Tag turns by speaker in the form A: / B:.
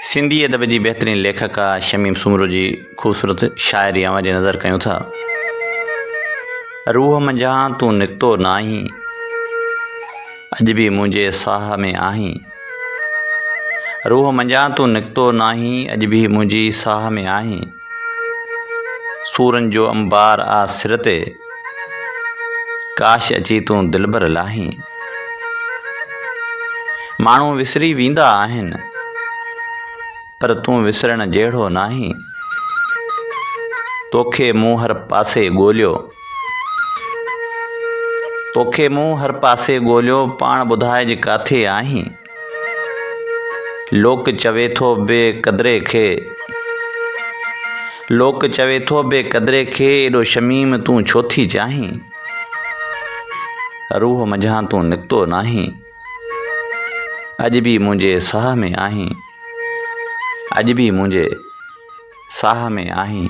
A: सिंधी अदब जी बहितरीन लेखका शमीम सुमरो जी ख़ूबसूरत शाइरी अवां जे नज़र कयूं था। रूह मंझां तूं निकितो नाहीं, अॼु बि मुंहिंजे साह में आहीं। रूह मंझां तूं निकितो नाहीं, अॼु बि मुंहिंजी साह में आहीं। सूरन जो अंबार आ सिर ते, काश अची तूं दिलबर लाहीं। माण्हू विसरी वेंदा आहिनि, पर तूं विसरण जहिड़ो नाहीं। तोखे मूं हर पासे ॻोल्हियो, तोखे मूं हर पासे ॻोल्हियो, पाण ॿुधाइजे काथे आहीं। लोक चवे थो बेक़दरे खे, लोक चवे थो बेक़दरे खे, एॾो शमीम तूं छो थी चाहीं। रूह मंझां तूं निकितो नाहीं, अॼु बि मुंहिंजे साह में आहीं। अॼु बि मुंहिंजे साह में आहीं।